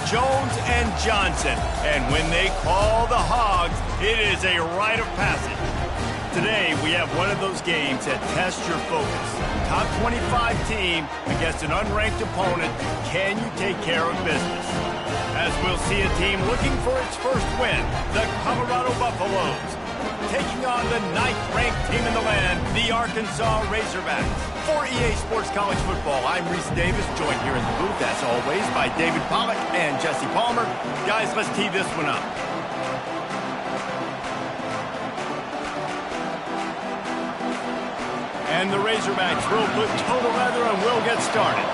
Jones and Johnson. And when they call the Hogs, it is a rite of passage. Today, we have one of those games that tests your focus. Top 25 team against an unranked opponent. Can you take care of business? As we'll see a team looking for its first win, the Colorado Buffaloes, taking on the 9th-ranked team in the land, the Arkansas Razorbacks. For EA Sports College Football, I'm Reese Davis, joined here in the booth, as always, by David Pollack and Jesse Palmer. Guys, let's tee this one up. And the Razorbacks will put toe to leather and will get started.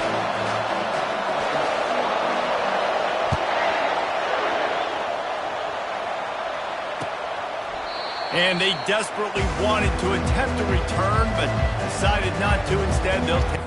And they desperately wanted to attempt a return, but decided not to. Instead, they'll take.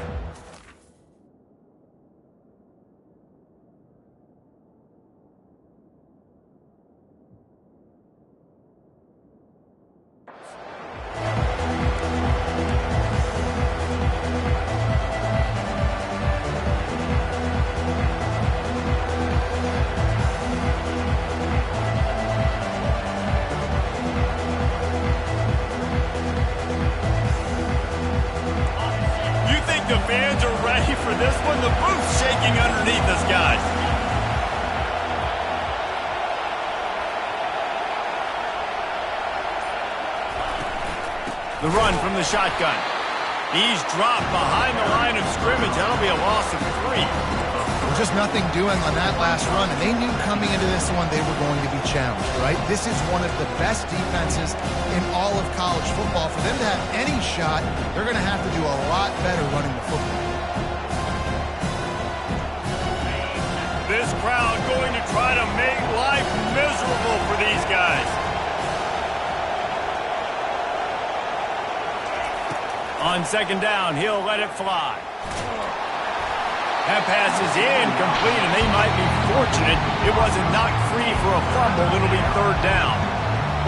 The fans are ready for this one. The booth's shaking underneath us, guys. The run from the shotgun. He's dropped behind the line of scrimmage. That'll be a loss of 3. Just nothing doing on that last run, and they knew coming into this one they were going to be challenged, right? This is one of the best defenses in all of college football. For them to have any shot, they're going to have to do a lot better running the football. This crowd going to try to make life miserable for these guys. On second down, he'll let it fly. That pass is incomplete, and they might be fortunate it wasn't knocked free for a fumble. It'll be third down.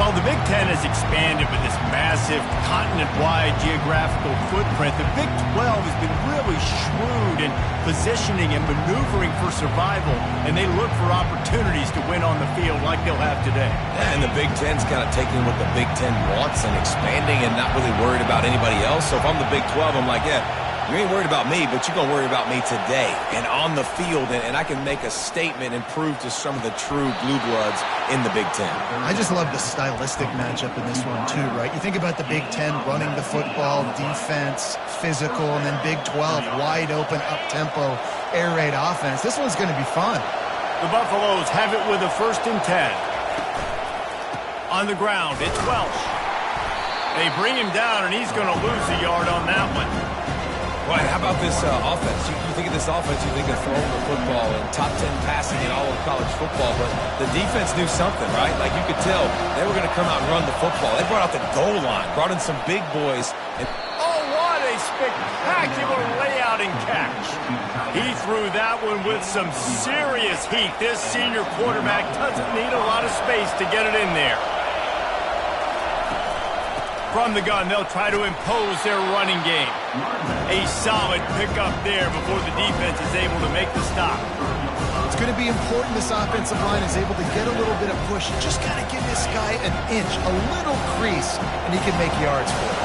While the Big Ten has expanded with this massive continent-wide geographical footprint, the Big 12 has been really shrewd in positioning and maneuvering for survival, and they look for opportunities to win on the field like they'll have today. Yeah, and the Big Ten's kind of taking what the Big Ten wants and expanding and not really worried about anybody else. So if I'm the Big 12, I'm like, yeah, you ain't worried about me, but you're going to worry about me today and on the field, and I can make a statement and prove to some of the true blue bloods in the Big Ten. I just love the stylistic matchup in this one, too, right? You think about the Big Ten running the football, defense, physical, and then Big 12, wide open, up-tempo, air raid offense. This one's going to be fun. The Buffaloes have it with a 1st and 10. On the ground, it's Welsh. They bring him down, and he's going to lose a yard on that one. Well, how about this offense? You think of this offense, you think of throwing the football and top 10 passing in all of college football, but the defense knew something, right? Like you could tell they were going to come out and run the football. They brought out the goal line, brought in some big boys. Oh, what a spectacular layout and catch. He threw that one with some serious heat. This senior quarterback doesn't need a lot of space to get it in there. From the gun, they'll try to impose their running game. A solid pickup there before the defense is able to make the stop. It's going to be important this offensive line is able to get a little bit of push. Just kind of give this guy an inch, a little crease, and he can make yards for it.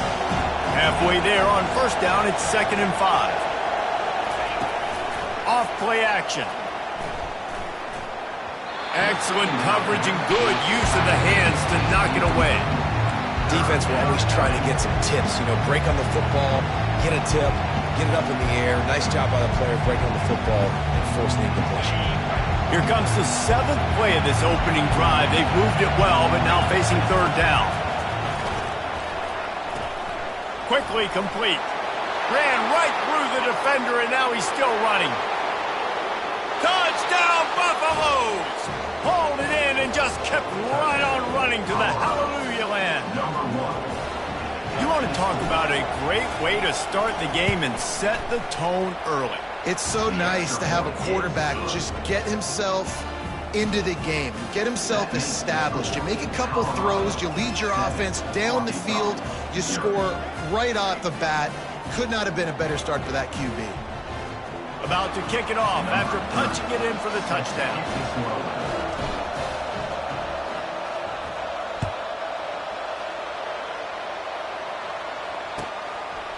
Halfway there on 1st down, it's 2nd and 5. Off play action. Excellent coverage and good use of the hands to knock it away. Defense will always try to get some tips, you know, break on the football, get a tip, get it up in the air. Nice job by the player breaking on the football and forcing the incompletion. Here comes the 7th play of this opening drive. They've moved it well, but now facing 3rd down. Quickly complete. Ran right through the defender, and now he's still running. Touchdown, Buffaloes! Hauled it in and just kept right on running to the hallelujah land. You want to talk about a great way to start the game and set the tone early. It's so nice to have a quarterback just get himself into the game, get himself established. You make a couple throws, you lead your offense down the field, you score right off the bat. Could not have been a better start for that QB. about to kick it off after punching it in for the touchdown.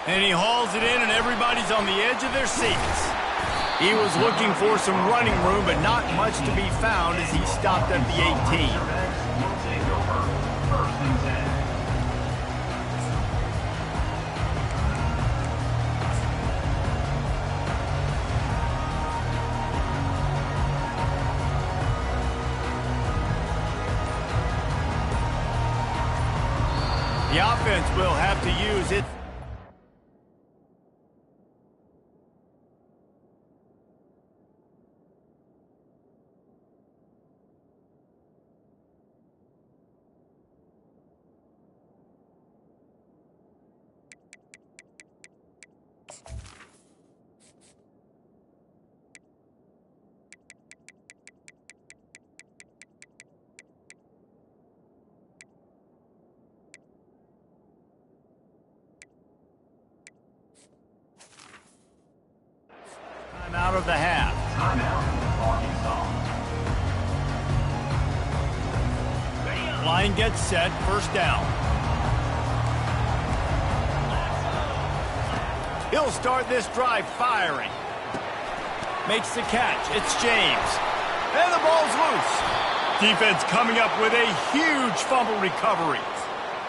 And he hauls it in, and everybody's on the edge of their seats. He was looking for some running room, but not much to be found as he stopped at the 18. The offense will have to use it. Out of the half. Line gets set, first down. He'll start this drive firing. Makes the catch. It's James. And the ball's loose. Defense coming up with a huge fumble recovery.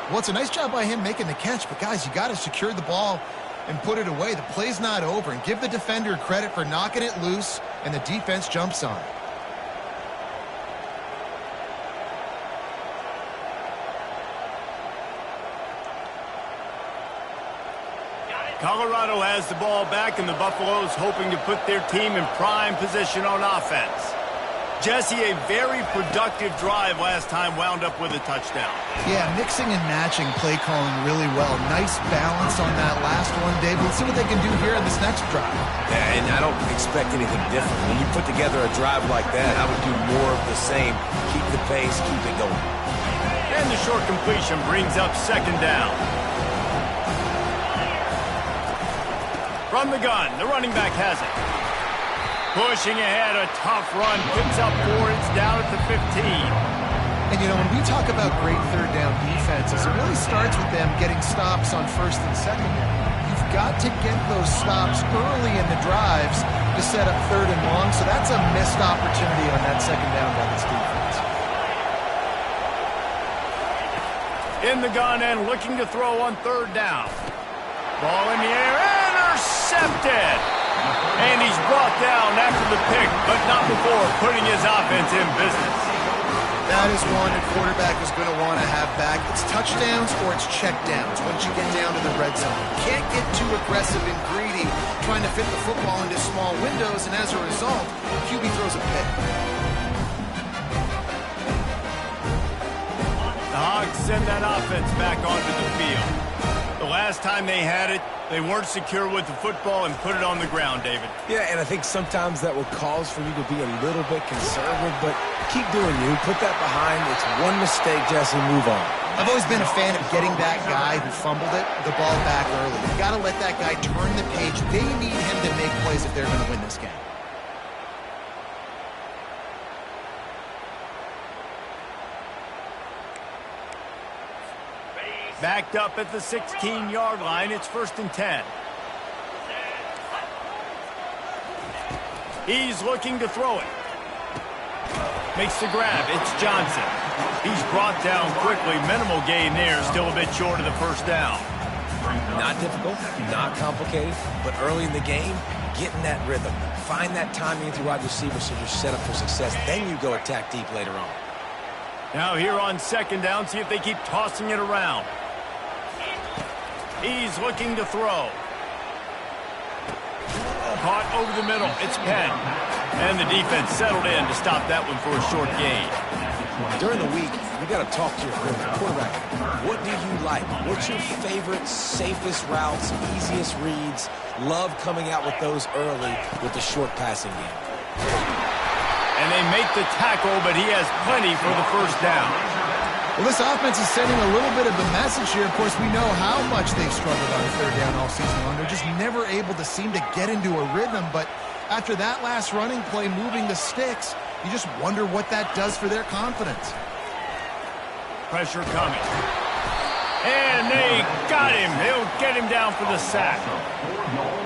Well, it's a nice job by him making the catch, but guys, you got to secure the ball and put it away. The play's not over, and give the defender credit for knocking it loose, and the defense jumps on it. Colorado has the ball back, and the Buffaloes hoping to put their team in prime position on offense. Jesse, a very productive drive last time, wound up with a touchdown. Yeah, mixing and matching play calling really well. Nice balance on that last one, Dave. Let's see what they can do here in this next drive. Yeah, and I don't expect anything different. When you put together a drive like that, I would do more of the same. Keep the pace, keep it going. And the short completion brings up second down. From the gun, the running back has it. Pushing ahead, a tough run, picks up 4, it's down at the 15. And, you know, when we talk about great third down defenses, it really starts with them getting stops on first and second down. You've got to get those stops early in the drives to set up third and long, so that's a missed opportunity on that second down by this defense. In the gun and looking to throw on third down. Ball in the air, intercepted! And he's brought down after the pick, but not before putting his offense in business. That is one a quarterback is going to want to have back. It's touchdowns or it's checkdowns once you get down to the red zone. You can't get too aggressive and greedy trying to fit the football into small windows, and as a result, QB throws a pick. The Hogs send that offense back onto the field. The last time they had it, they weren't secure with the football and put it on the ground, David. Yeah, and I think sometimes that will cause for you to be a little bit conservative, but keep doing you. Put that behind. It's one mistake, Jesse. Move on. I've always been a fan of getting that guy who fumbled it, the ball back early. You got to let that guy turn the page. They need him to make plays if they're going to win this game. Backed up at the 16-yard line. It's first and 10. He's looking to throw it. Makes the grab. It's Johnson. He's brought down quickly. Minimal gain there. Still a bit short of the first down. Not difficult, not complicated, but early in the game, get in that rhythm. Find that timing with your wide receiver so you're set up for success. Then you go attack deep later on. Now here on second down, see if they keep tossing it around. He's looking to throw. Caught over the middle. It's Penn. And the defense settled in to stop that one for a short gain. During the week, you got to talk to your quarterback. What do you like? What's your favorite, safest routes, easiest reads? Love coming out with those early with the short passing game. And they make the tackle, but he has plenty for the first down. Well, this offense is sending a little bit of a message here. Of course, we know how much they've struggled on third down all season long. They're just never able to seem to get into a rhythm, but After that last running play, moving the sticks, you just wonder what that does for their confidence. Pressure coming. And they got him. He'll get him down for the sack.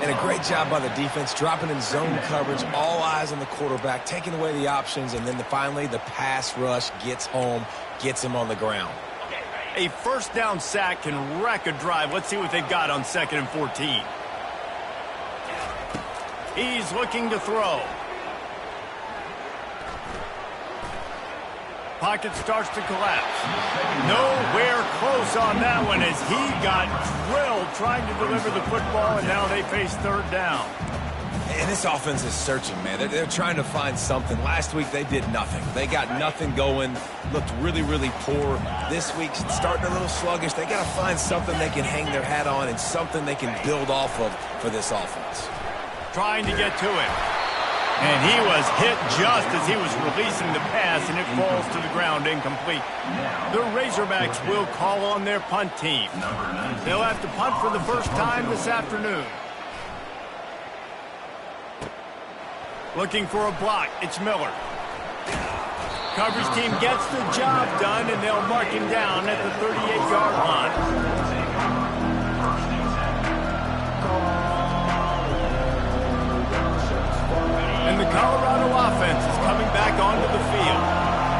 And a great job by the defense, dropping in zone coverage, all eyes on the quarterback, taking away the options, and then finally the pass rush gets home, gets him on the ground. A first down sack can wreck a drive. Let's see what they've got on 2nd and 14. He's looking to throw. Pocket starts to collapse. Nowhere close on that one as he got drilled trying to deliver the football, and now they face 3rd down. And this offense is searching, man. They're trying to find something. Last week, they did nothing. They got nothing going, looked really, really poor. This week, starting a little sluggish. They got to find something they can hang their hat on and something they can build off of for this offense. Trying to get to him. And he was hit just as he was releasing the pass, and it falls to the ground incomplete. The Razorbacks will call on their punt team. They'll have to punt for the first time this afternoon. Looking for a block. It's Miller. Coverage team gets the job done, and they'll mark him down at the 38-yard line. And the Colorado offense is coming back onto the field.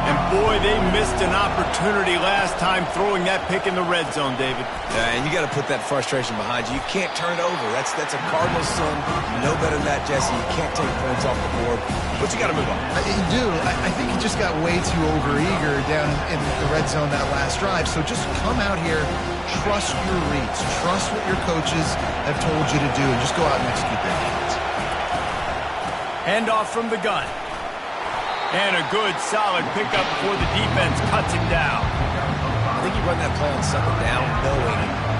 And boy, they missed an opportunity last time throwing that pick in the red zone, David. Yeah, and you got to put that frustration behind you. You can't turn it over. That's a cardinal sin. You know better than that, Jesse. You can't take points off the board, but you got to move on. You do. I think he just got way too overeager down in the red zone that last drive. So just come out here, trust your reads, trust what your coaches have told you to do, and just go out and execute that defense. Handoff from the gun. And a good, solid pickup before the defense cuts him down. I think you run that play on 2nd down knowing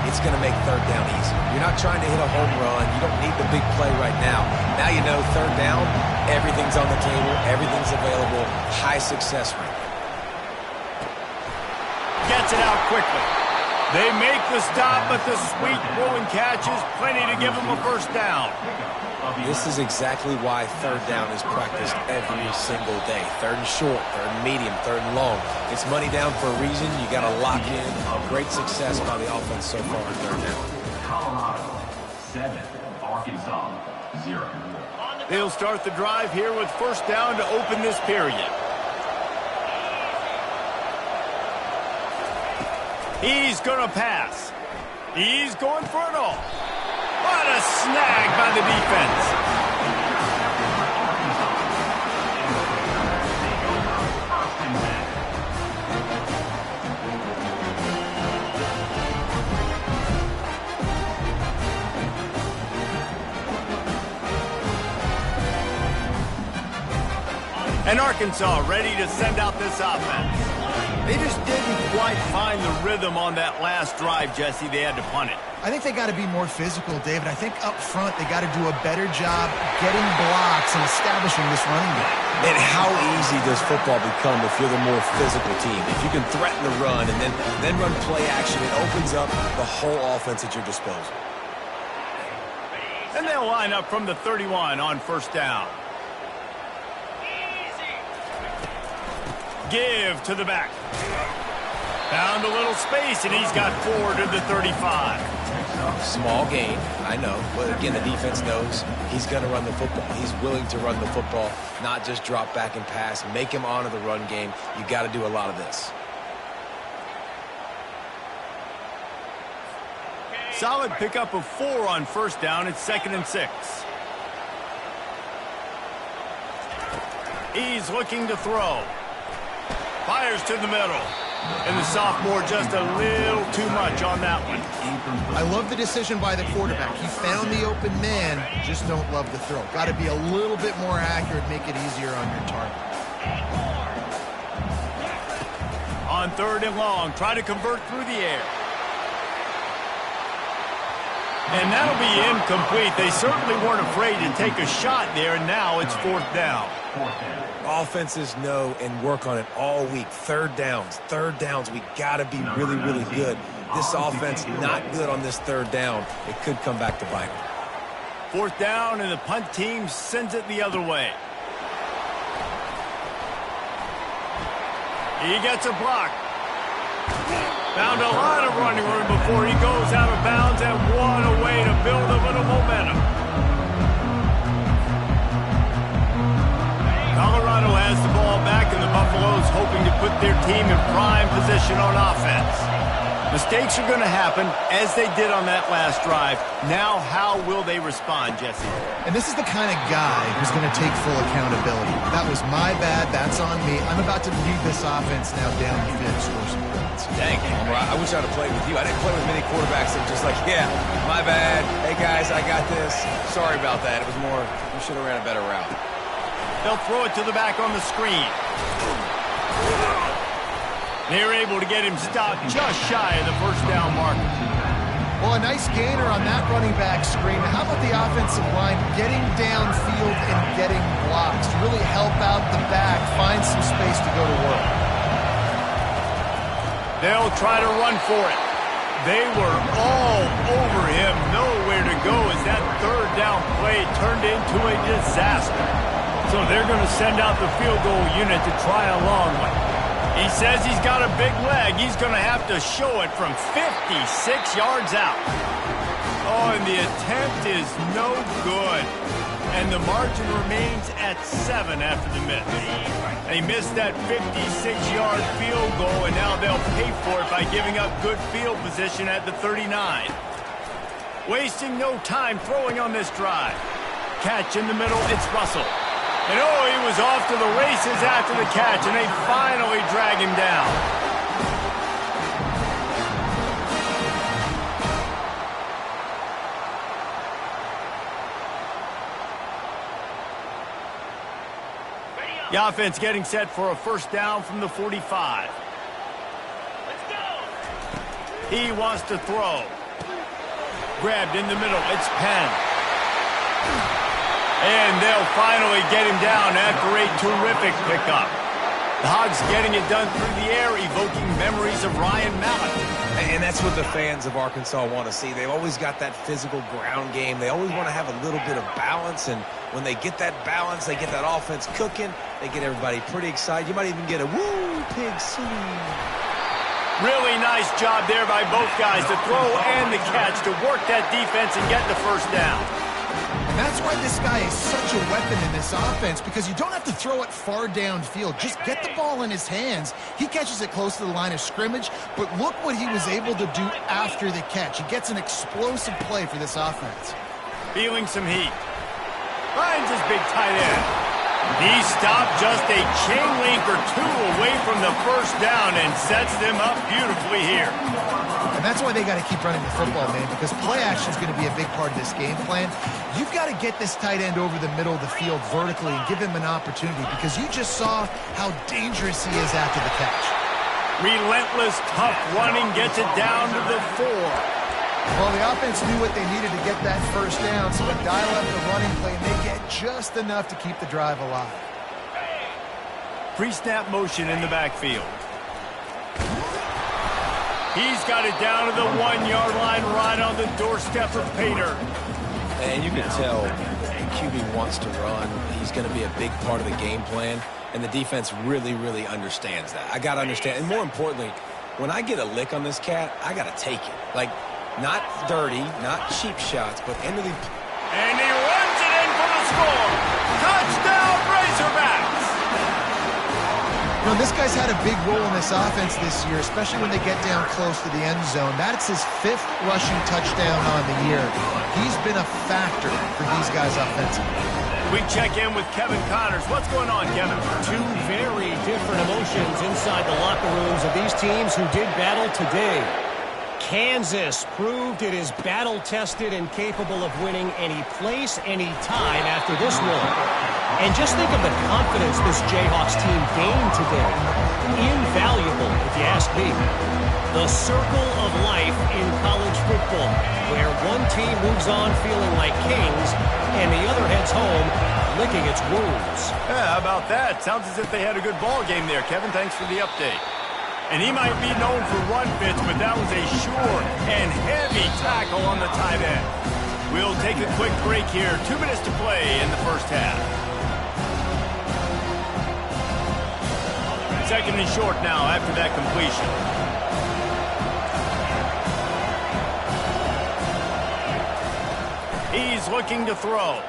it's going to make 3rd down easy. You're not trying to hit a home run. You don't need the big play right now. Now you know 3rd down, everything's on the table, everything's available, high success rate. Gets it out quickly. They make the stop, but the sweet rolling catch is plenty to give them a first down. This is exactly why 3rd down is practiced every single day. 3rd and short, 3rd and medium, 3rd and long. It's money down for a reason. You got to lock in. Great success by the offense so far in 3rd down. Colorado 7, Arkansas 0. They'll start the drive here with first down to open this period. He's going to pass. He's going for it all. What a snag by the defense. And Arkansas ready to send out this offense. They just didn't quite find the rhythm on that last drive, Jesse. They had to punt it. I think they got to be more physical, David. I think up front they got to do a better job getting blocks and establishing this running game. And how easy does football become if you're the more physical team? If you can threaten the run and then run play action, it opens up the whole offense at your disposal. And they'll line up from the 31 on first down. Give to the back. Found a little space, and he's got 4 to the 35. Small gain, I know. But again, the defense knows he's going to run the football. He's willing to run the football, not just drop back and pass. Make him honor the run game. You got to do a lot of this. Solid pickup of 4 on first down. It's 2nd and 6. He's looking to throw. Fires to the middle. And the sophomore just a little too much on that one. I love the decision by the quarterback. He found the open man, just don't love the throw. Got to be a little bit more accurate, make it easier on your target. On 3rd and long, try to convert through the air. And that'll be incomplete. They certainly weren't afraid to take a shot there, and now it's 4th down. Offenses know and work on it all week. 3rd downs. We got to be really, really good. This offense not good on this 3rd down. It could come back to bite them. 4th down, and the punt team sends it the other way. He gets a block. Found a lot of running room before he goes out of bounds, and what a way to build a little momentum. Colorado has the ball back, and the Buffaloes hoping to put their team in prime position on offense. Mistakes are going to happen, as they did on that last drive. Now, how will they respond, Jesse? And this is the kind of guy who's going to take full accountability. That was my bad. That's on me. I'm about to lead this offense now down the field, score some points. Dang, Homer, I wish I'd have played with you. I didn't play with many quarterbacks that were just like, yeah, my bad. Hey, guys, I got this. Sorry about that. It was more, we should have ran a better route. They'll throw it to the back on the screen. They're able to get him stopped just shy of the 1st down marker. Well, a nice gainer on that running back screen. How about the offensive line getting downfield and getting blocks to really help out the back, find some space to go to work? They'll try to run for it. They were all over him, nowhere to go as that 3rd down play turned into a disaster. So they're going to send out the field goal unit to try a long one. He says he's got a big leg. He's going to have to show it from 56 yards out. Oh, and the attempt is no good. And the margin remains at 7 after the miss. They missed that 56-yard field goal, and now they'll pay for it by giving up good field position at the 39. Wasting no time throwing on this drive. Catch in the middle, it's Russell. And oh, he was off to the races after the catch, and they finally drag him down. The offense getting set for a 1st down from the 45. Let's go. He wants to throw. Grabbed in the middle, it's Penn. And they'll finally get him down after a terrific pickup. The Hogs getting it done through the air, evoking memories of Ryan Mallett. And that's what the fans of Arkansas want to see. They've always got that physical ground game. They always want to have a little bit of balance, and when they get that balance, they get that offense cooking, they get everybody pretty excited. You might even get a woo, pig city. Really nice job there by both guys to throw and the catch to work that defense and get the 1st down. And that's why this guy is such a weapon in this offense, because you don't have to throw it far downfield. Just get the ball in his hands. He catches it close to the line of scrimmage, but look what he was able to do after the catch. He gets an explosive play for this offense. Feeling some heat. Finds his big tight end. He stopped just a chain link or 2 away from the 1st down and sets them up beautifully here. And that's why they got to keep running the football, man, because play action is going to be a big part of this game plan. You've got to get this tight end over the middle of the field vertically and give him an opportunity, because you just saw how dangerous he is after the catch. Relentless, tough running gets it down to the 4. Well, the offense knew what they needed to get that 1st down, so they dial up the running play, and they get just enough to keep the drive alive. Pre-snap motion in the backfield. He's got it down to the 1-yard line, right on the doorstep of Pater. And you can tell QB wants to run. He's going to be a big part of the game plan, and the defense really, really understands that. I got to understand, and more importantly, when I get a lick on this cat, I got to take it. Like, not dirty, not cheap shots, but into the... And he runs it in for the score. Touchdown, Razorbacks! You know, this guy's had a big role in this offense this year, especially when they get down close to the end zone. That's his 5th rushing touchdown on the year. He's been a factor for these guys offensively. We check in with Kevin Connors. What's going on, Kevin? 2 very different emotions inside the locker rooms of these teams who did battle today. Kansas proved it is battle-tested and capable of winning any place, any time after this one. And just think of the confidence this Jayhawks team gained today. Invaluable, if you ask me. The circle of life in college football, where one team moves on feeling like kings, and the other heads home licking its wounds. Yeah, how about that? Sounds as if they had a good ball game there, Kevin. Thanks for the update. And he might be known for run fits, but that was a sure and heavy tackle on the tight end. We'll take a quick break here. 2 minutes to play in the first half. Second and short now after that completion. He's looking to throw.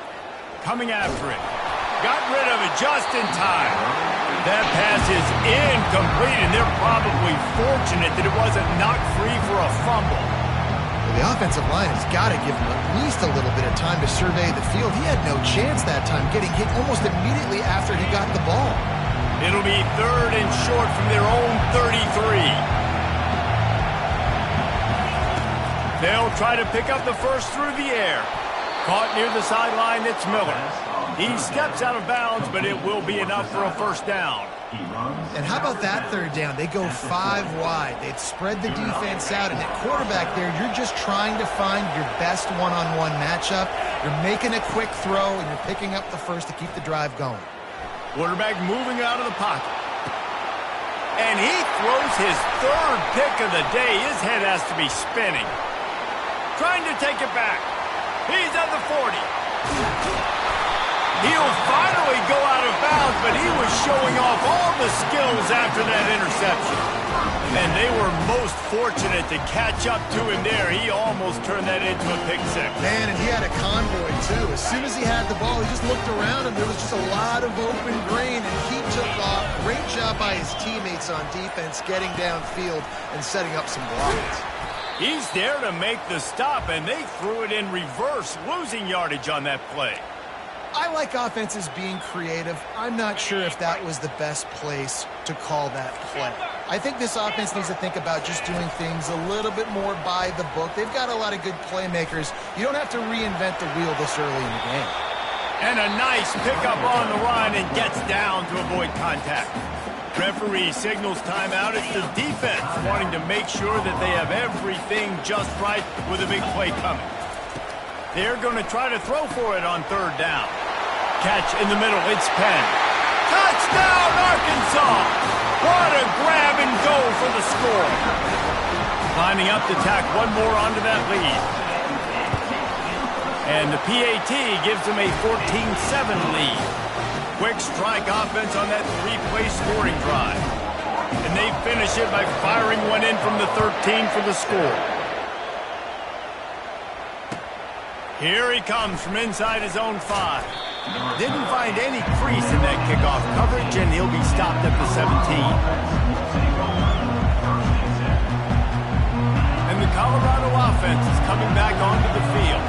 Coming after it. Got rid of it just in time. That pass is incomplete, and they're probably fortunate that it wasn't knocked free for a fumble. Well, the offensive line has got to give him at least a little bit of time to survey the field. He had no chance that time, getting hit almost immediately after he got the ball. It'll be third and short from their own 33. They'll try to pick up the first through the air. Caught near the sideline, it's Miller. He steps out of bounds, but it will be enough for a first down. And how about that third down? They go 5 wide. They'd spread the defense out, and at quarterback there, you're just trying to find your best one-on-one matchup. You're making a quick throw, and you're picking up the first to keep the drive going. Quarterback moving out of the pocket. And he throws his third pick of the day. His head has to be spinning. Trying to take it back. He's at the 40. He'll finally go out of bounds, but he was showing off all the skills after that interception. And they were most fortunate to catch up to him there. He almost turned that into a pick six. Man, and he had a convoy, too. As soon as he had the ball, he just looked around him. There was just a lot of open green, and he took off. Great job by his teammates on defense, getting downfield and setting up some blocks. He's there to make the stop, and they threw it in reverse, losing yardage on that play. I like offenses being creative. I'm not sure if that was the best place to call that play. I think this offense needs to think about just doing things a little bit more by the book. They've got a lot of good playmakers. You don't have to reinvent the wheel this early in the game. And a nice pickup on the run and gets down to avoid contact. Referee signals timeout. It's the defense wanting to make sure that they have everything just right with a big play coming. They're going to try to throw for it on third down. Catch in the middle. It's Penn. Touchdown, Arkansas! What a grab and go for the score. Lining up to tack one more onto that lead. And the PAT gives them a 14-7 lead. Quick strike offense on that 3-play scoring drive. And they finish it by firing one in from the 13 for the score. Here he comes from inside his own 5. Didn't find any crease in that kickoff coverage, and he'll be stopped at the 17. And the Colorado offense is coming back onto the field.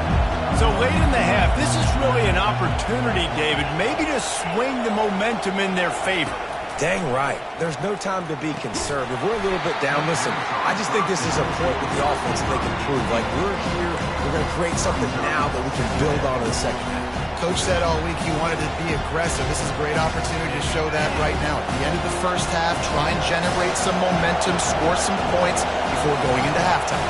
So late in the half, this is really an opportunity, David, maybe to swing the momentum in their favor. Dang right. There's no time to be conservative. We're a little bit down. Listen, I just think this is a point with the offense that they can prove. Like, we're here, we're going to create something now that we can build on in the second half. Coach said all week he wanted to be aggressive. This is a great opportunity to show that right now. At the end of the first half, try and generate some momentum, score some points before going into halftime.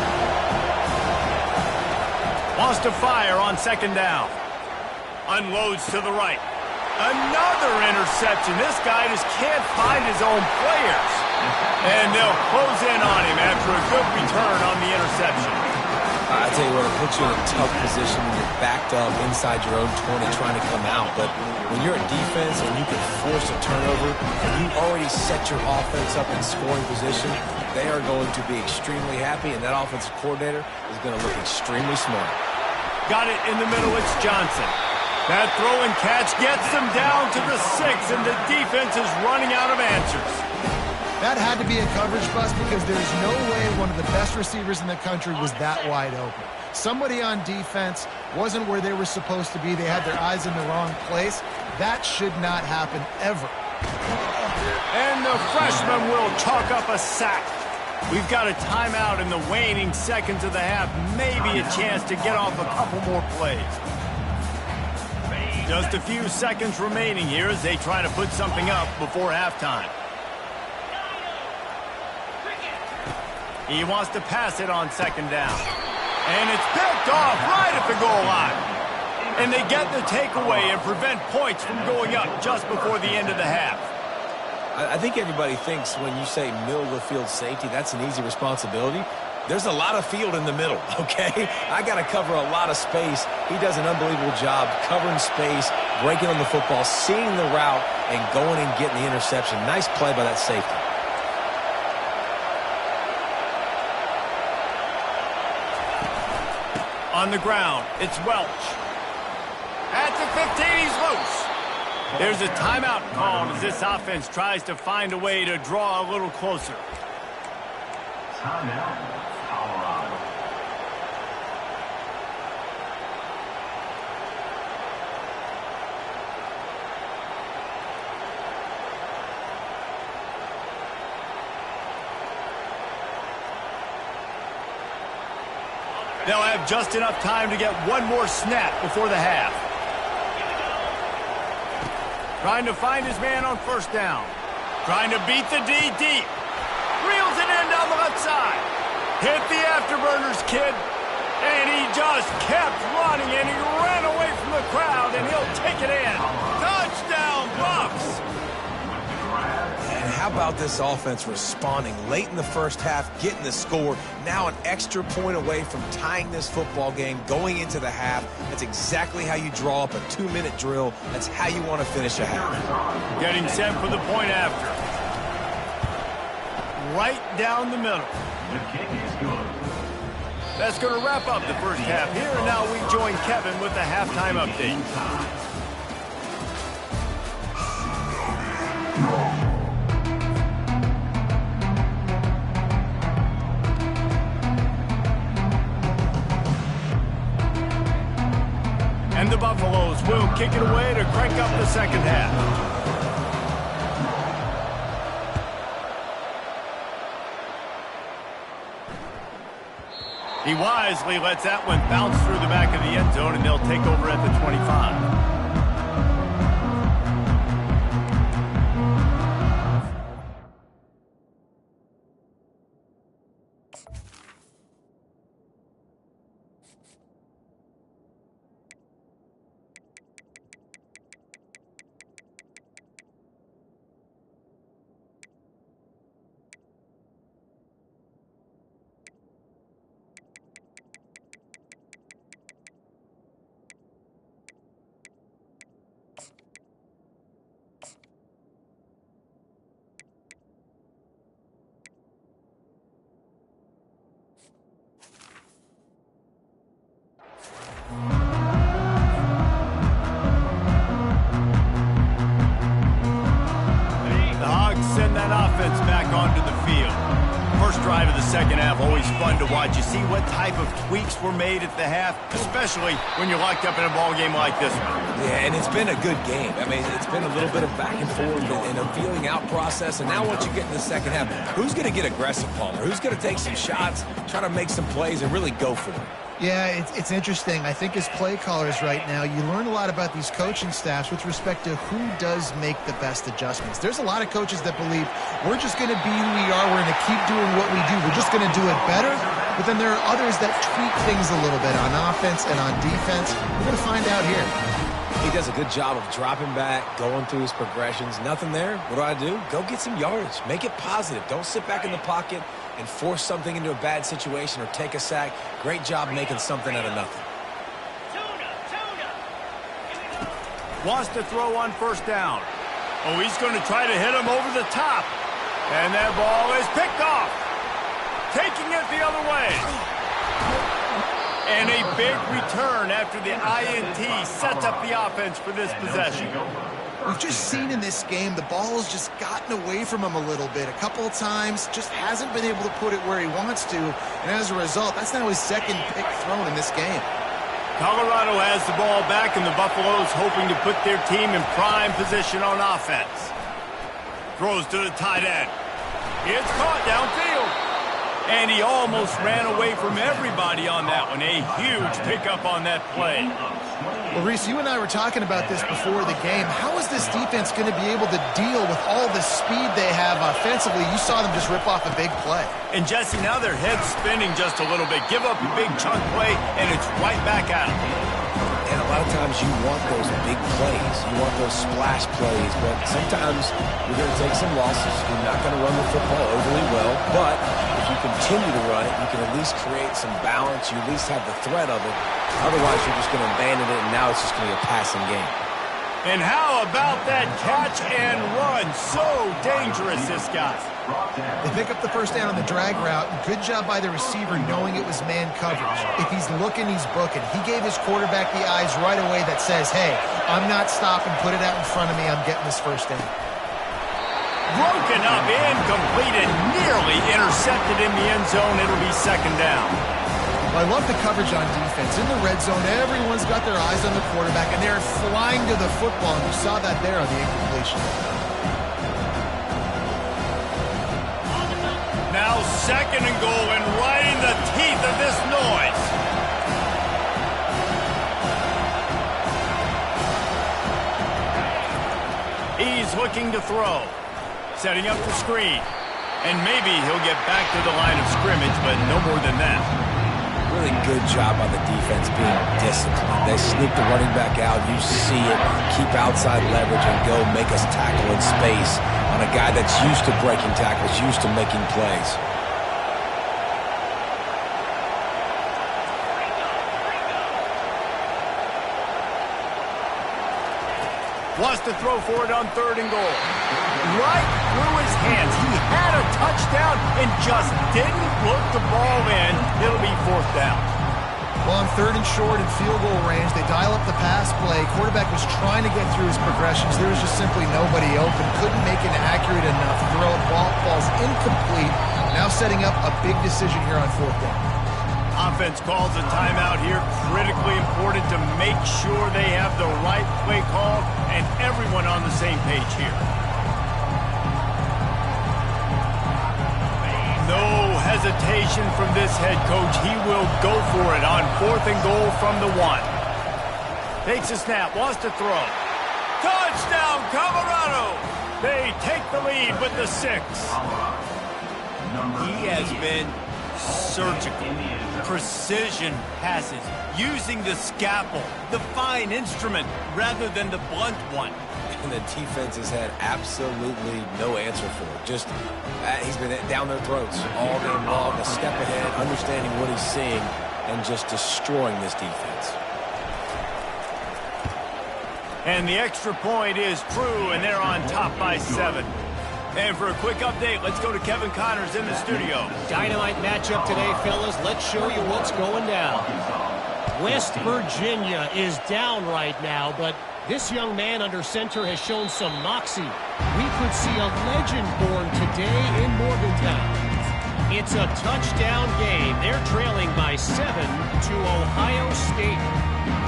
Wants to fire on second down. Unloads to the right. Another interception. This guy just can't find his own players. And they'll close in on him after a good return on the interception. I tell you what, it puts you in a tough position when you're backed up inside your own 20 trying to come out. But when you're a defense and you can force a turnover and you already set your offense up in scoring position, they are going to be extremely happy, and that offensive coordinator is going to look extremely smart. Got it in the middle. It's Johnson. That throw and catch gets them down to the 6, and the defense is running out of answers. That had to be a coverage bust because there's no way one of the best receivers in the country was that wide open. Somebody on defense wasn't where they were supposed to be. They had their eyes in the wrong place. That should not happen ever. And the freshman will chalk up a sack. We've got a timeout in the waning seconds of the half. Maybe a chance to get off a couple more plays. Just a few seconds remaining here as they try to put something up before halftime. He wants to pass it on second down. And it's picked off right at the goal line. And they get the takeaway and prevent points from going up just before the end of the half. I think everybody thinks when you say middle of the field safety, that's an easy responsibility. There's a lot of field in the middle, okay? I got to cover a lot of space. He does an unbelievable job covering space, breaking on the football, seeing the route, and going and getting the interception. Nice play by that safety. On the ground, it's Welch. At the 15, he's loose. There's a timeout called as this offense tries to find a way to draw a little closer. Timeout, Colorado. They'll have just enough time to get one more snap before the half. Trying to find his man on first down. Trying to beat the D deep. Reels it in down the left side. Hit the afterburners, kid. And he just kept running, and he ran away from the crowd, and he'll take it in. Touchdown, Bucs! And how about this offense responding late in the first half, getting the score, now an extra point away from tying this football game, going into the half. That's exactly how you draw up a 2-minute drill. That's how you want to finish a half. Getting set for the point after. Right down the middle. The kick is good. That's going to wrap up the first half here, and now we join Kevin with the halftime update. And the Buffaloes will kick it away to crank up the second half. He wisely lets that one bounce through the back of the end zone, and they'll take over at the 25. Offense back onto the field. First drive of the second half, always fun to watch. You see what type of tweaks were made at the half, especially when you're locked up in a ball game like this one. Yeah, and it's been a good game. I mean, it's been a little bit of back and forth and a feeling out process. And now once you get in the second half, who's going to get aggressive, Palmer? Who's going to take some shots, try to make some plays, and really go for it? Yeah, it's interesting. I think as play callers right now, you learn a lot about these coaching staffs with respect to who does make the best adjustments. There's a lot of coaches that believe we're just going to be who we are. We're going to keep doing what we do. We're just going to do it better. But then there are others that tweak things a little bit on offense and on defense. We're going to find out here. He does a good job of dropping back, going through his progressions. Nothing there. What do? Go get some yardage. Make it positive. Don't sit back in the pocket and force something into a bad situation or take a sack. Great job making something out of nothing. Wants to throw on first down. Oh, he's going to try to hit him over the top. And that ball is picked off. Taking it the other way. And a big return after the INT sets up the offense for this possession. We've just seen in this game the ball has just gotten away from him a little bit. A couple of times, just hasn't been able to put it where he wants to. And as a result, that's now his second pick thrown in this game. Colorado has the ball back, and the Buffaloes hoping to put their team in prime position on offense. Throws to the tight end. It's caught downfield. And he almost ran away from everybody on that one. A huge pickup on that play. Well, Reese, you and I were talking about this before the game. How is this defense going to be able to deal with all the speed they have offensively? You saw them just rip off a big play. And, Jesse, now their head's spinning just a little bit. Give up a big chunk play, and it's right back at them. And a lot of times you want those big plays. You want those splash plays. But sometimes you're going to take some losses. You're not going to run the football overly well. But if if you continue to run it, you can at least create some balance. You at least have the threat of it. Otherwise, you're just going to abandon it, and now it's just going to be a passing game. And how about that catch and run? So dangerous, this guy. They pick up the first down on the drag route. Good job by the receiver knowing it was man coverage. If he's looking, he's booking. He gave his quarterback the eyes right away that says, hey, I'm not stopping. Put it out in front of me. I'm getting this first down. Broken up, incomplete, and nearly intercepted in the end zone. It'll be second down. Well, I love the coverage on defense. In the red zone, everyone's got their eyes on the quarterback, and they're flying to the football. And you saw that there on the incompletion. Now second and goal, and right in the teeth of this noise. He's looking to throw. Setting up the screen. And maybe he'll get back to the line of scrimmage, but no more than that. Really good job by the defense being disciplined. They sneak the running back out. You see it. Keep outside leverage and go make us tackle in space on a guy that's used to breaking tackles, used to making plays. Wants to throw for it on third and goal. Right through his hands. He had a touchdown and just didn't look the ball in. It'll be fourth down. Well, on third and short and field goal range, they dial up the pass play. Quarterback was trying to get through his progressions. There was just simply nobody open. Couldn't make an accurate enough throw. Ball falls incomplete. Now setting up a big decision here on fourth down. Offense calls a timeout here. Critically important to make sure they have the right play call and everyone on the same page here. No hesitation from this head coach. He will go for it on fourth and goal from the 1. Takes a snap, wants to throw. Touchdown, Colorado! They take the lead with the 6. He has been surgical, precision passes, using the scalpel, the fine instrument, rather than the blunt one. And the defense has had absolutely no answer for it. Just, he's been down their throats all game long, a step ahead, understanding what he's seeing, and just destroying this defense. And the extra point is true, and they're on top by 7. And for a quick update, let's go to Kevin Connors in the studio. Dynamite matchup today, fellas. Let's show you what's going down. West Virginia is down right now, but this young man under center has shown some moxie. We could see a legend born today in Morgantown. It's a touchdown game. They're trailing by 7 to Ohio State.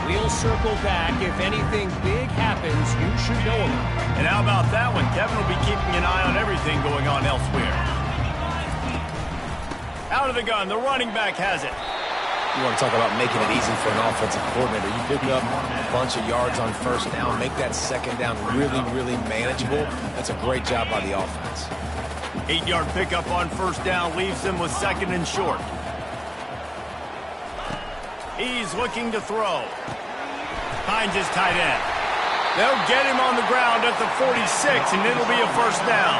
We'll circle back. If anything big happens, you should know about. And how about that one? Kevin will be keeping an eye on everything going on elsewhere. Out of the gun, the running back has it. You want to talk about making it easy for an offensive coordinator. You pick up a bunch of yards on first down, make that second down really, really manageable. That's a great job by the offense. 8-yard pickup on first down leaves them with second and short. He's looking to throw. Finds his tight end. They'll get him on the ground at the 46, and it'll be a first down.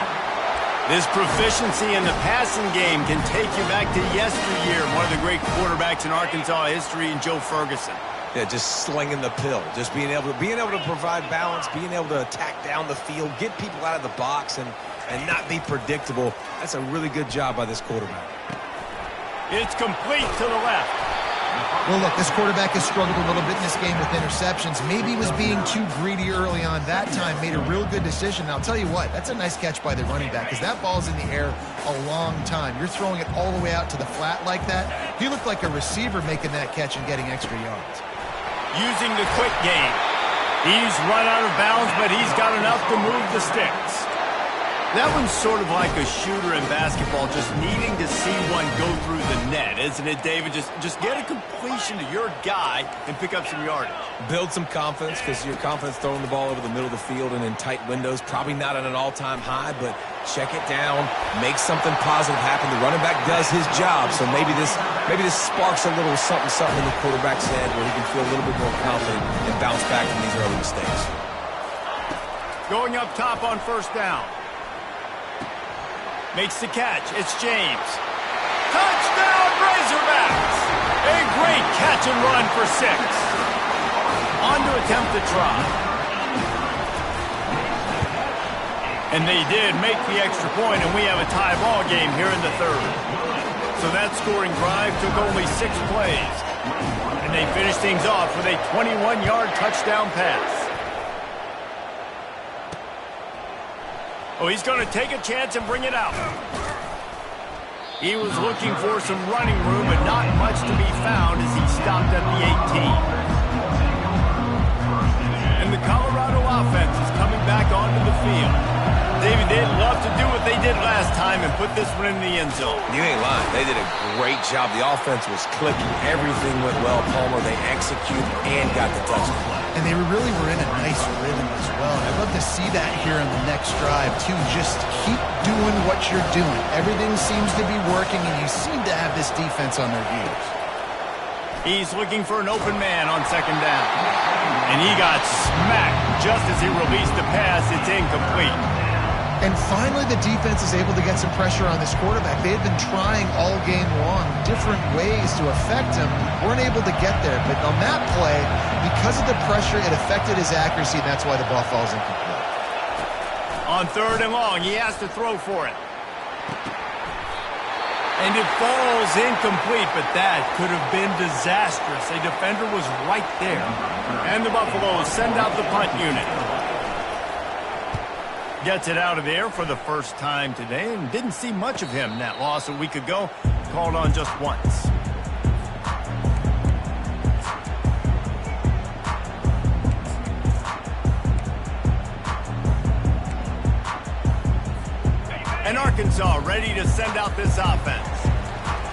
This proficiency in the passing game can take you back to yesteryear, one of the great quarterbacks in Arkansas history, and Joe Ferguson. Yeah, just slinging the pill, just being able to provide balance, being able to attack down the field, get people out of the box, and not be predictable. That's a really good job by this quarterback. It's complete to the left. Well, look, this quarterback has struggled a little bit in this game with interceptions. Maybe he was being too greedy early on. That time made a real good decision. And I'll tell you what, that's a nice catch by the running back because that ball's in the air a long time. You're throwing it all the way out to the flat like that. He looked like a receiver making that catch and getting extra yards. Using the quick game. He's run out of bounds, but he's got enough to move the sticks. That one's sort of like a shooter in basketball, just needing to see one go through the net, isn't it, David? Just get a completion to your guy and pick up some yardage. Build some confidence because your confidence throwing the ball over the middle of the field and in tight windows, probably not at an all-time high, but check it down, make something positive happen. The running back does his job, so maybe this sparks a little something in the quarterback's head where he can feel a little bit more confident and bounce back from these early mistakes. Going up top on first down. Makes the catch. It's James. Touchdown, Razorbacks! A great catch and run for 6. On to attempt the try. And they did make the extra point, and we have a tie ball game here in the 3rd. So that scoring drive took only 6 plays. And they finished things off with a 21-yard touchdown pass. Oh, he's going to take a chance and bring it out. He was looking for some running room, but not much to be found as he stopped at the 18. And the Colorado offense is coming back onto the field. David, they'd love to do what they did last time and put this one in the end zone. You ain't lying. They did a great job. The offense was clicking. Everything went well, Palmer. They executed and got the touchdown. And they really were in a nice rhythm as well. And I'd love to see that here in the next drive, too. Just keep doing what you're doing. Everything seems to be working, and you seem to have this defense on their heels. He's looking for an open man on 2nd down. And he got smacked just as he released the pass. It's incomplete. And finally, the defense is able to get some pressure on this quarterback. They had been trying all game long different ways to affect him. Weren't able to get there. But on that play, because of the pressure, it affected his accuracy, and that's why the ball falls incomplete. On 3rd and long, he has to throw for it. And it falls incomplete, but that could have been disastrous. A defender was right there. And the Buffaloes send out the punt unit. Gets it out of there for the first time today, and didn't see much of him. That loss a week ago, called on just once. And Arkansas ready to send out this offense.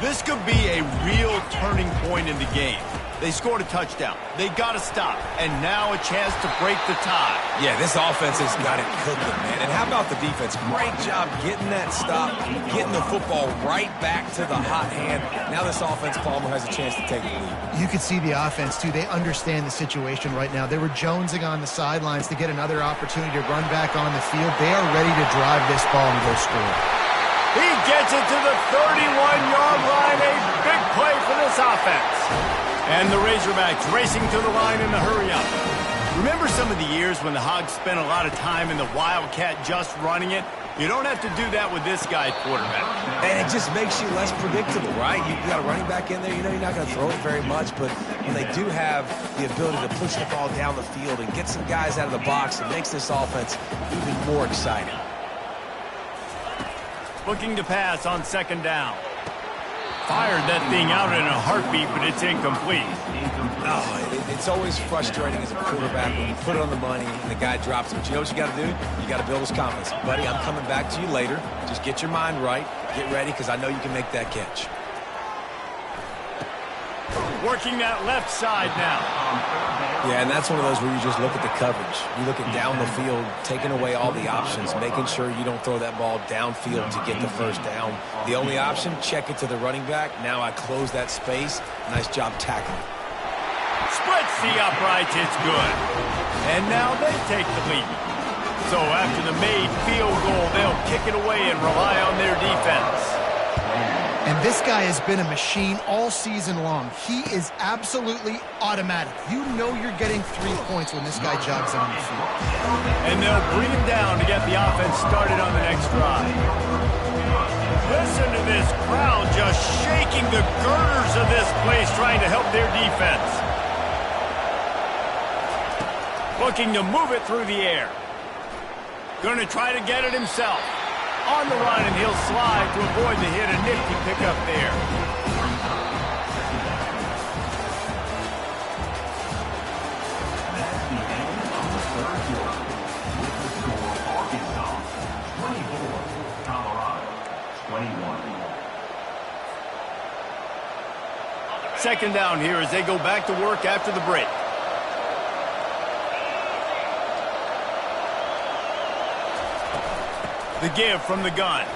This could be a real turning point in the game. They scored a touchdown. They got to stop. And now a chance to break the tie. Yeah, this offense has got it cooking, man. And how about the defense? Great job getting that stop, getting the football right back to the hot hand. Now this offense, Palmer, has a chance to take the lead. You could see the offense, too. They understand the situation right now. They were jonesing on the sidelines to get another opportunity to run back on the field. They are ready to drive this ball and go score. He gets it to the 31-yard line. A big play for this offense. And the Razorbacks racing to the line in a hurry-up. Remember some of the years when the Hogs spent a lot of time in the Wildcat just running it? You don't have to do that with this guy quarterback. And it just makes you less predictable, right? You got a running back in there. You know you're not going to throw it very much, but when they do have the ability to push the ball down the field and get some guys out of the box, it makes this offense even more exciting. Looking to pass on 2nd down. Fired that thing out in a heartbeat, but it's incomplete. Oh, it's always frustrating as a quarterback when you put it on the money and the guy drops it. But you know what you got to do? You got to build his confidence. Buddy, I'm coming back to you later. Just get your mind right. Get ready, because I know you can make that catch. Working that left side now. Yeah, and that's one of those where you just look at the coverage. You look at down the field, taking away all the options, making sure you don't throw that ball downfield to get the first down. The only option, check it to the running back. Now I close that space. Nice job tackling. Splits the uprights, it's good. And now they take the lead. So after the made field goal, they'll kick it away and rely on their defense. And this guy has been a machine all season long. He is absolutely automatic. You know you're getting 3 points when this guy jogs on the field. And they'll bring him down to get the offense started on the next drive. Listen to this crowd just shaking the girders of this place, trying to help their defense. Looking to move it through the air. Going to try to get it himself. On the run, and he'll slide to avoid the hit. A nifty pickup there. That's the end of the 3rd quarter. With the score, Arkansas 24, Colorado 21. 2nd down here as they go back to work after the break. The give from the gun.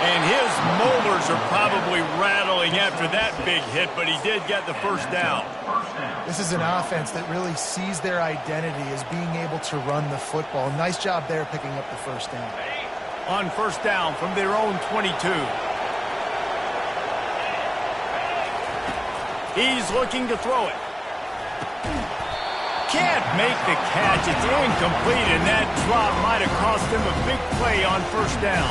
And his molars are probably rattling after that big hit, but he did get the first down. This is an offense that really sees their identity as being able to run the football. Nice job there picking up the first down. On 1st down from their own 22. He's looking to throw it. Can't make the catch. It's incomplete, and that drop might have cost him a big play on first down.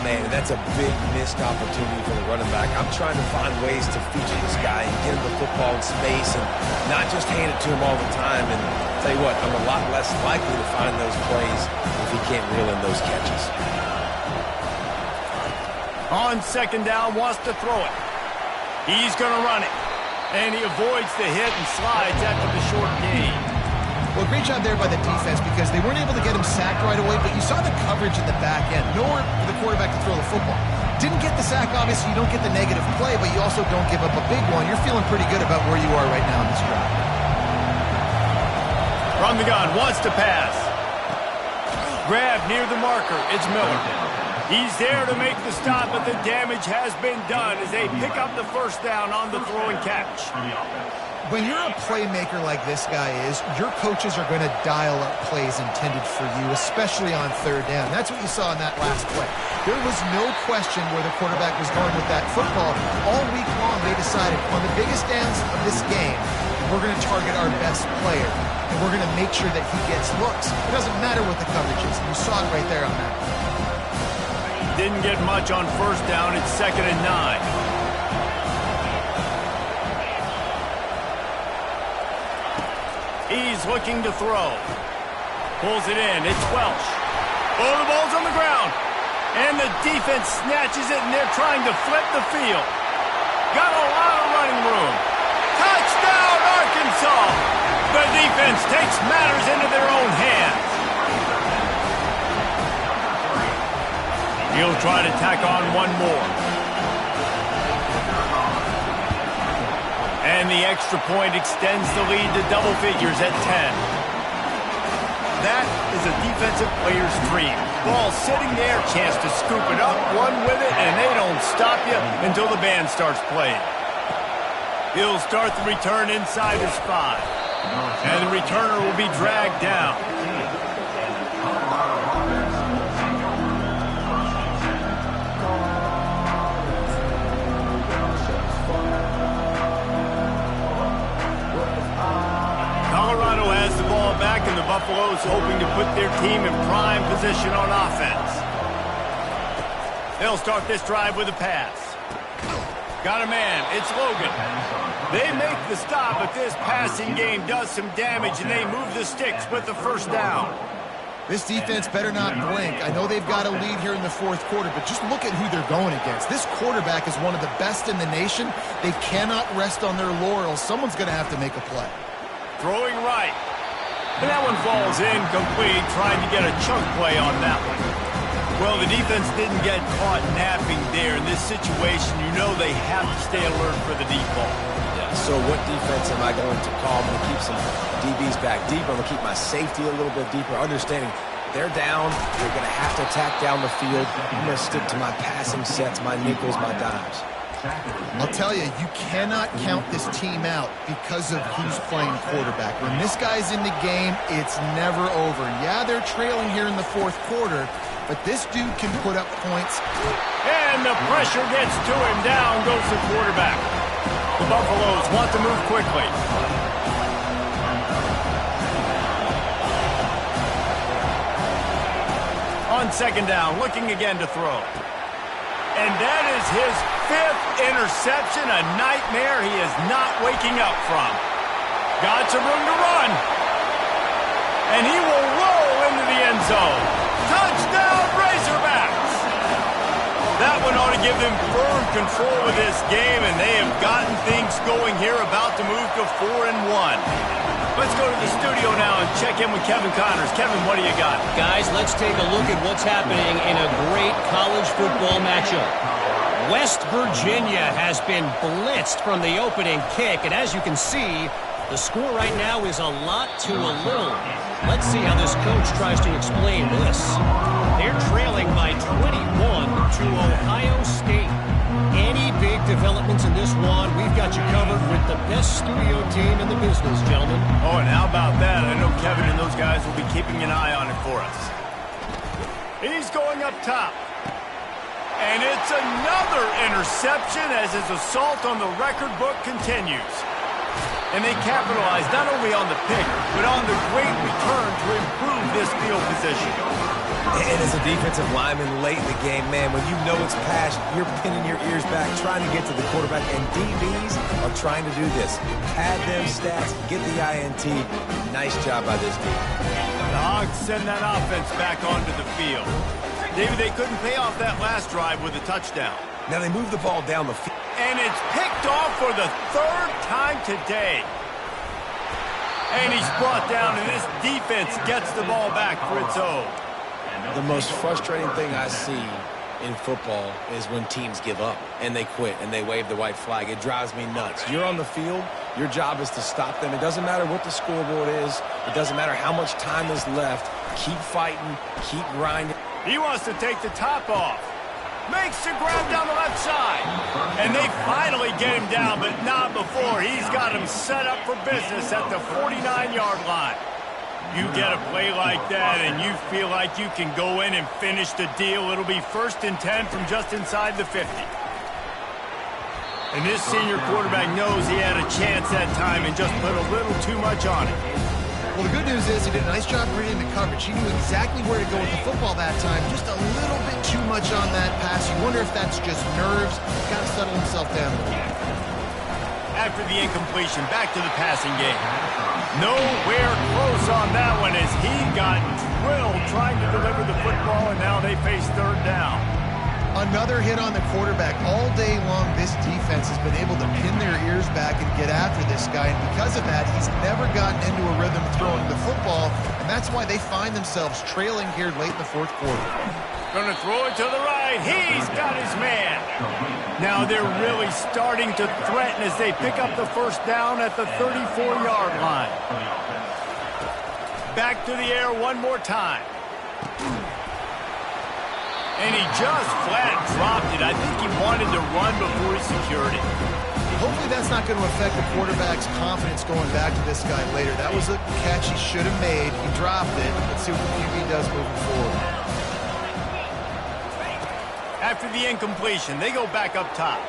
Man, that's a big missed opportunity for the running back. I'm trying to find ways to feature this guy and get him the football in space and not just hand it to him all the time. And I'll tell you what, I'm a lot less likely to find those plays if he can't reel in those catches. On second down, wants to throw it. He's going to run it. And he avoids the hit and slides after the short gain. Well, great job there by the defense because they weren't able to get him sacked right away, but you saw the coverage in the back end. Nowhere for the quarterback to throw the football. Didn't get the sack, obviously. You don't get the negative play, but you also don't give up a big one. You're feeling pretty good about where you are right now in this drive. From the gun, wants to pass. Grab near the marker. It's Miller. He's there to make the stop, but the damage has been done as they pick up the first down on the throw and catch. When you're a playmaker like this guy is, your coaches are going to dial up plays intended for you, especially on third down. That's what you saw in that last play. There was no question where the quarterback was going with that football. All week long, they decided on the biggest downs of this game, we're going to target our best player, and we're going to make sure that he gets looks. It doesn't matter what the coverage is. You saw it right there on that. Didn't get much on first down. It's 2nd and 9. He's looking to throw. Pulls it in. It's Welsh. Oh, the ball's on the ground. And the defense snatches it, and they're trying to flip the field. Got a lot of running room. Touchdown, Arkansas! The defense takes matters into their own hands. He'll try to tack on one more. And the extra point extends the lead to double figures at 10. That is a defensive player's dream. Ball sitting there, chance to scoop it up, run with it, and they don't stop you until the band starts playing. He'll start the return inside his 5. And the returner will be dragged down. Colorado has the ball back, and the Buffaloes hoping to put their team in prime position on offense. They'll start this drive with a pass. Got a man. It's Logan. They make the stop, but this passing game does some damage, and they move the sticks with the first down. This defense better not blink. I know they've got a lead here in the fourth quarter, but just look at who they're going against. This quarterback is one of the best in the nation. They cannot rest on their laurels. Someone's going to have to make a play. Throwing right. And that one falls incomplete, trying to get a chunk play on that one. Well, the defense didn't get caught napping there. In this situation, you know they have to stay alert for the deep ball. Yeah, so what defense am I going to call? I'm going to keep some DBs back deeper. I'm going to keep my safety a little bit deeper, understanding they're down. They're going to have to attack down the field. I'm going to stick to my passing sets, my nickels, my dimes. I'll tell you, you cannot count this team out because of who's playing quarterback. When this guy's in the game, it's never over. Yeah, they're trailing here in the fourth quarter, but this dude can put up points. And the pressure gets to him. Down goes the quarterback. The Buffaloes want to move quickly. On second down, looking again to throw. And that is his 5th interception, a nightmare he is not waking up from. Got some room to run. And he will roll into the end zone. Touchdown, Razorbacks! That one ought to give them firm control of this game, and they have gotten things going here, about to move to 4-1. Let's go to the studio now and check in with Kevin Connors. Kevin, what do you got? Guys, let's take a look at what's happening in a great college football matchup. West Virginia has been blitzed from the opening kick, and as you can see, the score right now is a lot to a little. Let's see how this coach tries to explain this. They're trailing by 21 to Ohio State. Any big developments in this one, we've got you covered with the best studio team in the business, gentlemen. Oh, and how about that? I know Kevin and those guys will be keeping an eye on it for us. He's going up top. And it's another interception as his assault on the record book continues. And they capitalize not only on the pick, but on the great return to improve this field position. And as a defensive lineman late in the game, man, when you know it's pass, you're pinning your ears back, trying to get to the quarterback, and DBs are trying to do this. Pad them stats, get the INT. Nice job by this team. The Hogs send that offense back onto the field. David, they couldn't pay off that last drive with a touchdown. Now they move the ball down the field. And it's picked off for the third time today. And he's brought down, and this defense gets the ball back for its own. The most frustrating thing I see in football is when teams give up and they quit and they wave the white flag. It drives me nuts. You're on the field. Your job is to stop them. It doesn't matter what the scoreboard is. It doesn't matter how much time is left. Keep fighting. Keep grinding. He wants to take the top off. Makes the grab down the left side. And they finally get him down, but not before. He's got him set up for business at the 49-yard line. You get a play like that and you feel like you can go in and finish the deal. It'll be 1st and 10 from just inside the 50. And this senior quarterback knows he had a chance that time and just put a little too much on it. Well, the good news is he did a nice job reading the coverage. He knew exactly where to go with the football that time. Just a little bit too much on that pass. You wonder if that's just nerves. Kind of settled himself down a little bit. After the incompletion, back to the passing game. Nowhere close on that one as he got drilled trying to deliver the football, and now they face 3rd down. Another hit on the quarterback. All day long, this defense has been able to pin their ears back and get after this guy, and because of that, he's never gotten into a rhythm throwing the football, and that's why they find themselves trailing here late in the 4th quarter. Gonna throw it to the right. He's got his man. Now they're really starting to threaten as they pick up the 1st down at the 34-yard line. Back to the air one more time. And he just flat dropped it. I think he wanted to run before he secured it. Hopefully that's not going to affect the quarterback's confidence going back to this guy later. That was a catch he should have made. He dropped it. Let's see what the QB does moving forward. After the incompletion, they go back up top.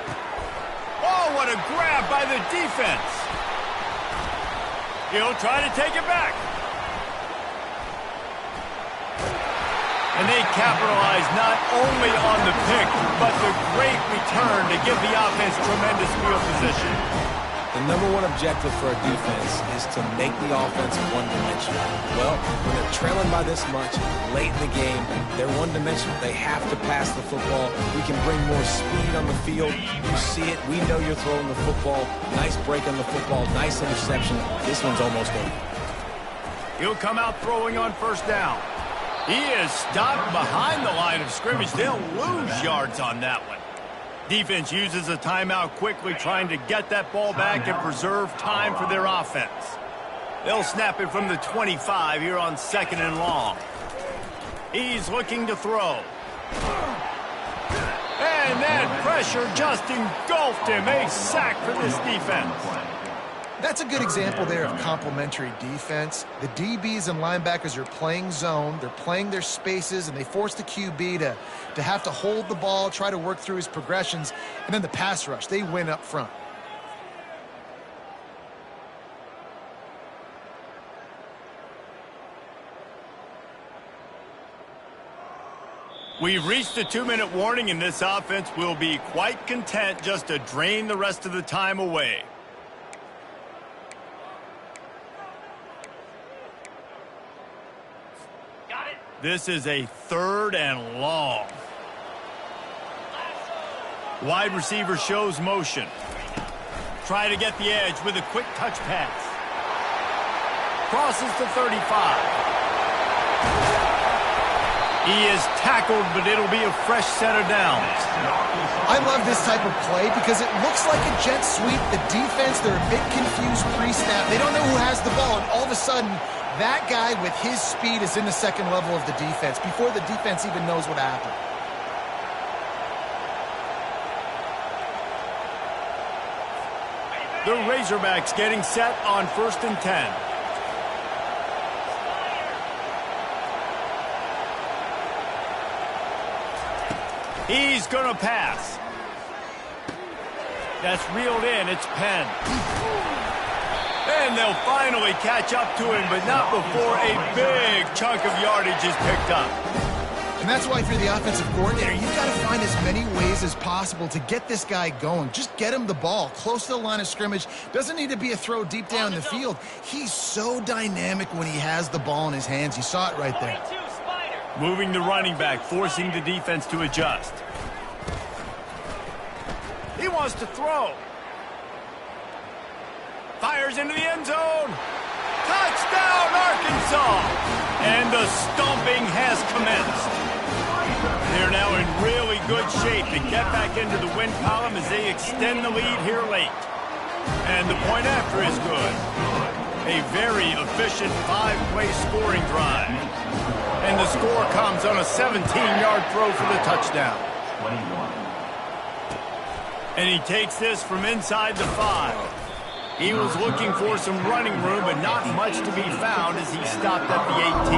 Oh, what a grab by the defense. He'll try to take it back. And they capitalize not only on the pick, but the great return to give the offense tremendous field position. The #1 objective for a defense is to make the offense one-dimensional. Well, when they're trailing by this much, late in the game, they're one-dimensional. They have to pass the football. We can bring more speed on the field. You see it. We know you're throwing the football. Nice break on the football. Nice interception. This one's almost over. He'll come out throwing on 1st down. He is stopped behind the line of scrimmage. They'll lose yards on that one. Defense uses a timeout quickly, trying to get that ball back and preserve time for their offense. They'll snap it from the 25 here on 2nd and long. He's looking to throw. And that pressure just engulfed him. A sack for this defense. That's a good example there of complementary defense. The DBs and linebackers are playing zone. They're playing their spaces, and they force the QB to have to hold the ball, try to work through his progressions, and then the pass rush. They win up front. We've reached the 2-minute warning, and this offense will be quite content just to drain the rest of the time away. This is a 3rd and long. Wide receiver shows motion. Try to get the edge with a quick touch pass. Crosses the 35. He is tackled, but it'll be a fresh set of downs. I love this type of play because it looks like a jet sweep. The defense, they're a bit confused pre-snap. They don't know who has the ball, and all of a sudden, that guy with his speed is in the 2nd level of the defense before the defense even knows what happened. The Razorbacks getting set on 1st and 10. He's going to pass. That's reeled in. It's Penn. And they'll finally catch up to him, but not before a big chunk of yardage is picked up. And that's why if you're the offensive coordinator, you've got to find as many ways as possible to get this guy going. Just get him the ball close to the line of scrimmage. Doesn't need to be a throw deep down the field. He's so dynamic when he has the ball in his hands. You saw it right there. Moving the running back, forcing the defense to adjust. He wants to throw. Fires into the end zone. Touchdown, Arkansas! And the stomping has commenced. They're now in really good shape to get back into the win column as they extend the lead here late. And the point after is good. A very efficient 5-play scoring drive. And the score comes on a 17-yard throw for the touchdown. 21. And he takes this from inside the 5. He was looking for some running room, but not much to be found as he stopped at the 18.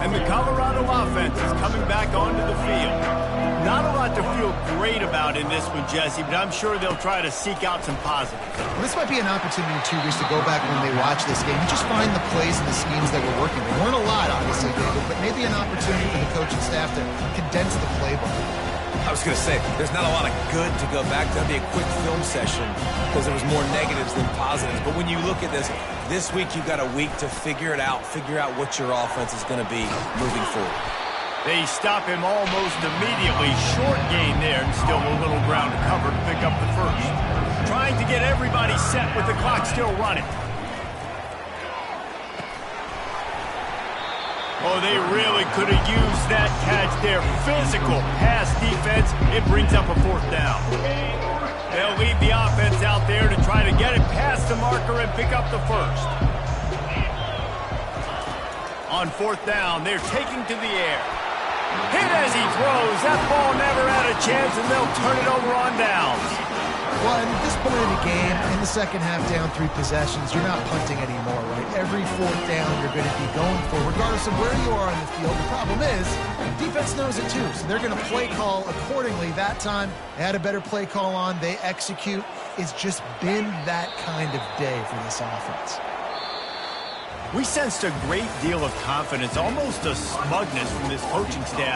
And the Colorado offense is coming back onto the field. Not a lot to feel great about in this one, Jesse, but I'm sure they'll try to seek out some positives. Well, this might be an opportunity, too, Reese, to go back when they watch this game and just find the plays and the schemes that were working. They weren't a lot, obviously, David, but maybe an opportunity for the coaching staff to condense the playbook. I was going to say, there's not a lot of good to go back to. That'd be a quick film session because there was more negatives than positives. But when you look at this week you've got a week to figure it out, figure out what your offense is going to be moving forward. They stop him almost immediately. Short gain there, and still a little ground to cover to pick up the first. Trying to get everybody set with the clock still running. Oh, they really could have used that catch there. Physical pass defense. It brings up a 4th down. They'll leave the offense out there to try to get it past the marker and pick up the first. On 4th down, they're taking to the air. Hit as he throws. That ball never had a chance, and they'll turn it over on downs. Well, and at this point in the game, in the second half, down 3 possessions, you're not punting anymore, right? Every 4th down you're going to be going for, regardless of where you are on the field. The problem is, defense knows it too, so they're going to play call accordingly. That time, they had a better play call on. They execute. It's just been that kind of day for this offense. We sensed a great deal of confidence, almost a smugness from this coaching staff